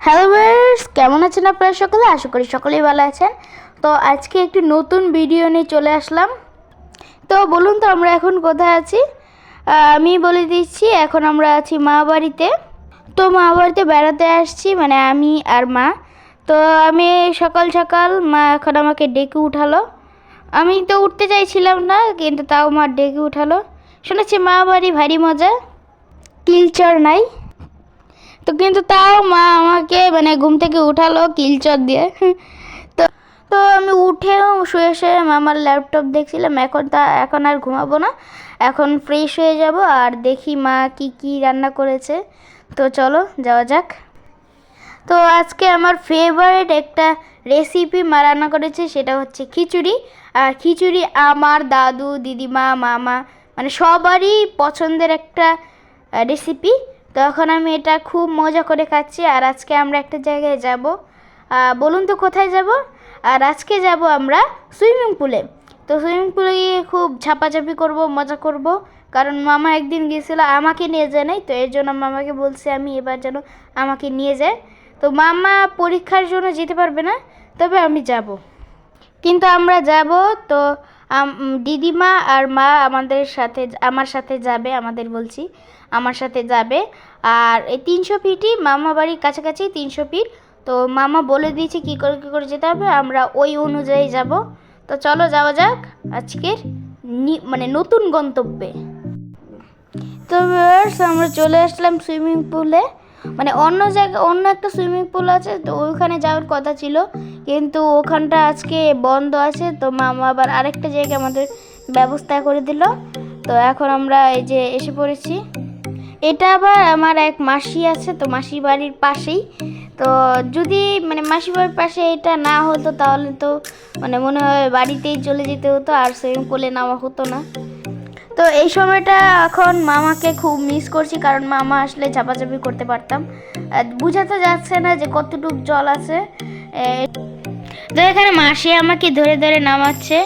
Hello viewers, কেমন আছেন আপনারা সকলে? আশা করি সকলেই ভালো আছেন। তো আজকে একটি নতুন ভিডিও নিয়ে চলে আসলাম। তো বলুন তো আমরা এখন কোথায় আছি? আমি বলে দিচ্ছি, এখন আমরা আছি মা বাড়িতে। তো মা বাড়িতে বেড়াতে আসছি, মানে আমি আর মা। তো আমি সকাল সকাল মা এখন আমাকে ডেকে উঠালো। আমি তো উঠতে চাইছিলাম না, কিন্তু তাও মা ডেকে উঠালো। শুনেছি মা বাড়ি ভারী মজা, কিলচর নাই। তো কিন্তু তাও মা আমাকে মানে ঘুম থেকে উঠালো কিলচর দিয়ে। তো তো আমি উঠেও শুয়ে শুয়ে মামার ল্যাপটপ দেখছিলাম। এখন আর ঘুমাবো না, এখন ফ্রেশ হয়ে যাব আর দেখি মা কি কি রান্না করেছে। তো চলো যাওয়া যাক। তো আজকে আমার ফেভারিট একটা রেসিপি মা রান্না করেছে, সেটা হচ্ছে খিচুড়ি। আর খিচুড়ি আমার দাদু, দিদিমা, মামা মানে সবারই পছন্দের একটা রেসিপি। তো এখন আমি এটা খুব মজা করে খাচ্ছি। আর আজকে আমরা একটা জায়গায় যাব, বলুন তো কোথায় যাব? আর আজকে যাব আমরা সুইমিং পুলে। তো সুইমিং পুলে গিয়ে খুব ঝাপাঝাপি করব, মজা করব। কারণ মামা একদিন গিয়েছিল, আমাকে নিয়ে যায় নাই, তো এর জন্য মামাকে বলছে আমি এবার যেন আমাকে নিয়ে যায়। তো মামা পরীক্ষার জন্য যেতে পারবে না, তবে আমি যাব। কিন্তু আমরা যাব। তো দিদিমা আর মা আমার সাথে যাবে, আমার সাথে যাবে। আর এই 300 ফিটই মামা বাড়ির কাছাকাছি, 300 ফিট। তো মামা বলে দিয়েছে কী করে যেতে হবে, আমরা ওই অনুযায়ী যাব। তো চলো যাওয়া যাক আজকের মানে নতুন গন্তব্যে। তো ভিউয়ার্স, আমরা চলে আসলাম সুইমিং পুলে। মানে অন্য একটা সুইমিং পুল আছে, তো ওইখানে যাওয়ার কথা ছিল, কিন্তু ওখানটা আজকে বন্ধ আছে। তো মামা আবার আরেকটা জায়গায় আমাদের ব্যবস্থা করে দিল। তো এখন আমরা এই যে এসে পড়েছি। এটা আবার আমার এক মাসি আছে, তো মাসি বাড়ির পাশেই। তো যদি মানে মাসি বাড়ির পাশে এটা না হতো তাহলে তো মানে মনে হয় বাড়িতেই চলে যেতে হতো, আর সুইমিং পুলে নামা হতো না। তো এই সময়টা এখন মামাকে খুব মিস করছি, কারণ মামা আসলে ঝাপাঝাপি করতে পারতাম। বোঝাতে যাচ্ছে না যে কতটুকু জল আছে। তো এখানে মাসি আমাকে ধরে ধরে নামাচ্ছে,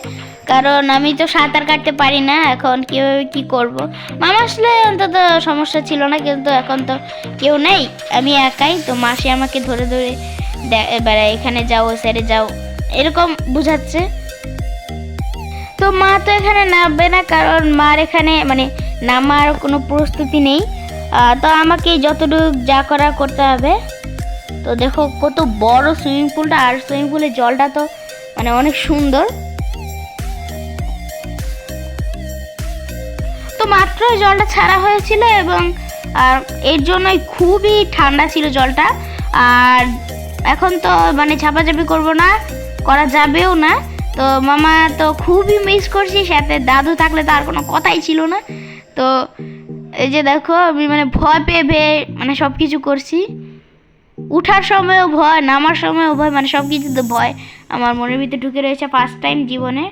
কারণ আমি তো সাঁতার কাটতে পারি না। এখন কীভাবে কী করব? মামা আসলে অন্তত সমস্যা ছিল না, কিন্তু এখন তো কেউ নেই, আমি একাই। তো মাসি আমাকে ধরে ধরে এবারে এখানে যাও, ওই সাইডে যাও, এরকম বুঝাচ্ছে। তো মা তো এখানে নামবে না, কারণ মার এখানে মানে নামার কোনো প্রস্তুতি নেই। তো আমাকে যতটুকু যা করার করতে হবে। তো দেখো কত বড় সুইমিং পুলটা, আর সুইমিং পুলের জলটা তো মানে অনেক সুন্দর। তো মাত্র জলটা ছাড়া হয়েছিল, এবং এর জন্যই খুবই ঠান্ডা ছিল জলটা। আর এখন তো মানে ঝাপাঝাপি করবো না, করা যাবেও না। তো মামা তো খুবই মিস করছি, সাথে দাদু থাকলে তো আর কোনো কথাই ছিল না। তো এই যে দেখো আমি মানে ভয় পেয়ে মানে সব কিছু করছি। উঠার সময়ও ভয়, নামার সময়ও ভয়, মানে সব কিছুতে ভয় আমার মনের ভিতরে ঢুকে রয়েছে। ফার্স্ট টাইম জীবনে,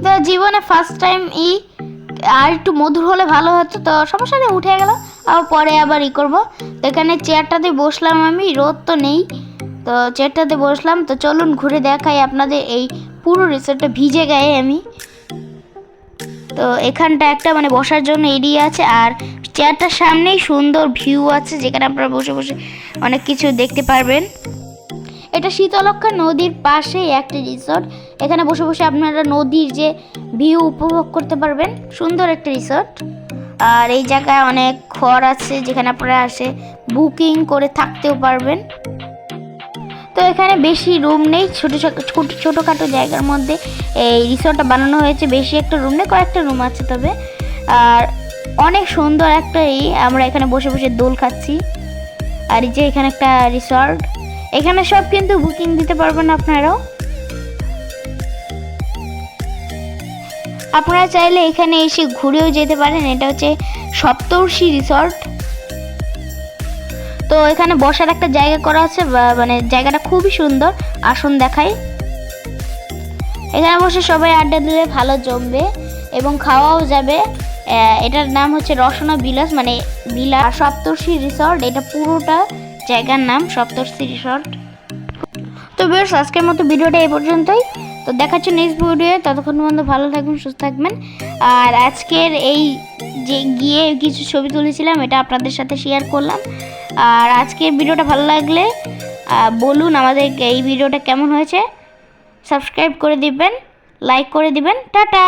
তো জীবনে ফার্স্ট টাইম আর একটু মধুর হলে ভালো হতো। তো সমস্যা নেই, উঠে গেল, আর পরে আবার করবো। তো এখানে চেয়ারটাতে বসলাম আমি, রোদ তো নেই, তো চেয়ারটাতে বসলাম। তো চলুন ঘুরে দেখাই আপনাদের এই পুরো রিসোর্টটা ভিজে গায়ে আমি। তো এখানটা একটা মানে বসার জন্য এরিয়া আছে, আর চেয়ারটার সামনেই সুন্দর ভিউ আছে, যেখানে আপনারা বসে বসে অনেক কিছু দেখতে পারবেন। এটা শীতলক্ষ্যা নদীর পাশে একটা রিসোর্ট। এখানে বসে বসে আপনারা নদীর যে ভিউ উপভোগ করতে পারবেন। সুন্দর একটা রিসোর্ট। আর এই জায়গায় অনেক ঘর আছে, যেখানে আপনারা এসে বুকিং করে থাকতেও পারবেন। তো এখানে বেশি রুম নেই, ছোটোখাটো জায়গার মধ্যে এই রিসোর্টটা বানানো হয়েছে। বেশি একটা রুম নেই, কয়েকটা রুম আছে তবে। আর অনেক সুন্দর একটা আমরা এখানে বসে বসে দোল খাচ্ছি। আর এই যে এখানে একটা রিসোর্ট, এখানে সব কিন্তু বুকিং দিতে পারবেন আপনারাও। আপনারা চাইলে এখানে এসে ঘুরেও যেতে পারেন। এটা হচ্ছে সপ্তর্ষি রিসোর্ট। তো এখানে বসার একটা জায়গা করা আছে, মানে জায়গাটা খুবই সুন্দর। আসুন দেখাই। এখানে বসে সবাই আড্ডা দিলে ভালো জমবে এবং খাওয়াও যাবে। এটার নাম হচ্ছে রসনা বিলাস, মানে সপ্তর্ষি রিসোর্ট। এটা পুরোটা জায়গার নাম সপ্তর্ষি রিসোর্ট। তো বেশ, আজকের মতো ভিডিওটা এই পর্যন্তই। তো তো দেখাচ্ছি নেক্সট ভিডিও। ততক্ষণ পর্যন্ত ভালো থাকবেন, সুস্থ থাকবেন। আর আজকের এই যে গিয়ে কিছু ছবি তুলেছিলাম এটা আপনাদের সাথে শেয়ার করলাম। আর আজকের ভিডিওটা ভালো লাগলে বলুন আমাদের এই ভিডিওটা কেমন হয়েছে। সাবস্ক্রাইব করে দিবেন, লাইক করে দিবেন। টাটা।